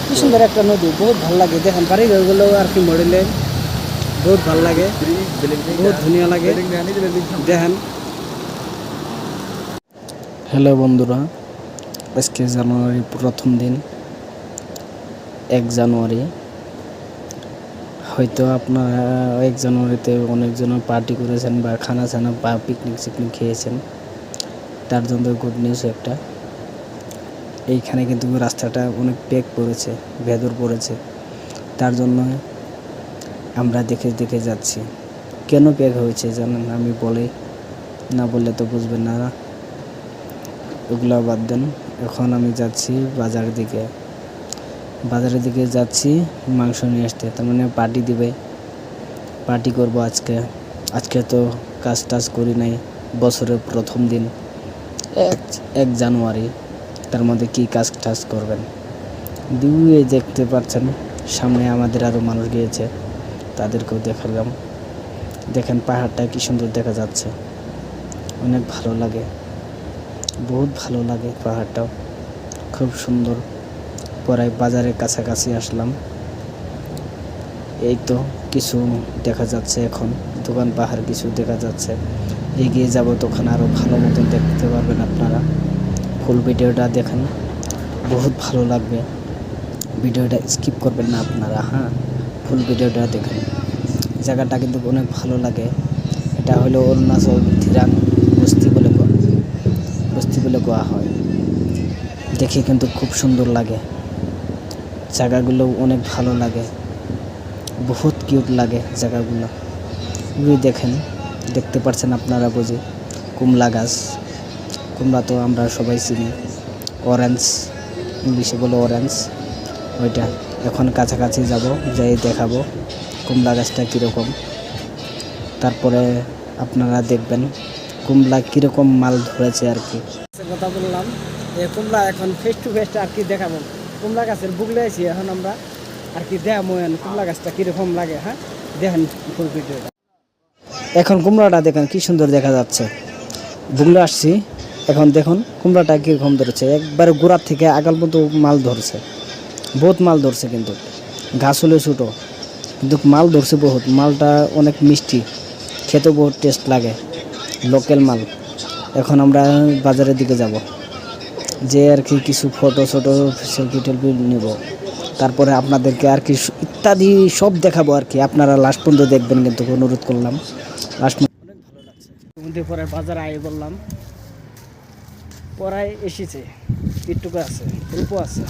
কি সুন্দর একটা নদী, বহুত ভালো লাগে। দেখেন বাড়িঘরগুলো আর কি মডেলের, বহুত ভালো লাগে, বহুত ধুনিয়া লাগে। দেখেন। হ্যালো বন্ধুরা, আজকে জানুয়ারির প্রথম দিন, 1 জানুয়ারি। হয়তো আপনারা 1 জানুয়ারিতে অনেকজন পার্টি করেছেন বা খানা ছানা বা পিকনিক খেয়েছেন, তার জন্য গুড নিউজ একটা। এইখানে কিন্তু রাস্তাটা অনেক প্যাক পড়েছে, ভেদর পড়েছে, তার জন্য আমরা দেখে যাচ্ছি। কেন প্যাক হয়েছে জানেন? আমি বলি, না বললে তো বুঝবেন না। ওগুলো বাদ দেন। এখন আমি যাচ্ছি বাজারের দিকে যাচ্ছি মাংস নিয়ে আসতে। তার মানে পার্টি করব আজকে তো কাজ টাজ করি নাই, বছরের প্রথম দিন, 1 জানুয়ারি। তার মধ্যে কি কাজ টাজ করবেন? দূরে দেখতে পাচ্ছেন, সামনে আমাদের আরও মানুষ গিয়েছে, তাদেরকেও দেখালাম। দেখেন পাহাড়টা কি সুন্দর দেখা যাচ্ছে, অনেক ভালো লাগে, বহুত ভালো লাগে। পাহাড়টাও খুব সুন্দর। পরে বাজারের কাছাকাছি আসলাম, এই তো কিছু দেখা যাচ্ছে, এখন দোকান পাহাড় কিছু দেখা যাচ্ছে। এগিয়ে যাব তখন আরও ভালো মতন দেখতে পারবেন আপনারা। ফুল ভিডিওটা দেখেন, বহুত ভালো লাগবে। ভিডিওটা স্কিপ করবেন না আপনারা, হ্যাঁ, ফুল ভিডিওটা দেখেন। জায়গাটা কিন্তু অনেক ভালো লাগে। এটা হলো অরুণাচল ধিরাং বস্তি বলে কোয়া হয়। দেখে কিন্তু খুব সুন্দর লাগে, জায়গাগুলো অনেক ভালো লাগে, বহুত কিউট লাগে জায়গাগুলো। দেখতে পাচ্ছেন আপনারা বুঝি কুমলা গাছ। কুমড়া তো আমরা সবাই চিনি, অরেঞ্জ, ইংলিশে বলে অরেঞ্জ। ওইটা এখন কাছাকাছি যাব, যাই দেখাবো কুমলা গাছটা কীরকম। তারপরে আপনারা দেখবেন কুমলা কীরকম মাল ধরেছে আর কি। কথা বললাম, কুমলা এখন ফেস টু ফেস আর কি দেখাবো। কুমলা গাছের বুগলে আছি এখন আমরা আর কি দেখাবো কুমলা গাছটা কীরকম লাগে। হ্যাঁ, দেখেন ফুল ভিডিওটা। এখন কুমড়াটা দেখেন কি সুন্দর দেখা যাচ্ছে। বুগলে আসছি, এখন দেখুন কুমড়াটা কীরকম ধরেছে, একবারে গোড়ার থেকে আগাল মতো মাল ধরছে, বহুত মাল ধরছে। কিন্তু গাছ হলে ছোটো, কিন্তু মাল ধরছে বহুত। মালটা অনেক মিষ্টি, খেতেও বহুত টেস্ট লাগে, লোকাল মাল। এখন আমরা বাজারের দিকে যাব, যে আর কি কিছু ফটো সেলফি টেলফি নেব, তারপরে আপনাদেরকে আর কি ইত্যাদি সব দেখাবো আর কি। আপনারা লাস্ট পর্যন্ত দেখবেন কিন্তু, অনুরোধ করলাম। লাস্ট অনেক ভালো লাগছে। পরে বাজারে আই বললাম, পড়ায় এসেছে, একটুকু আছে, অল্প আছে।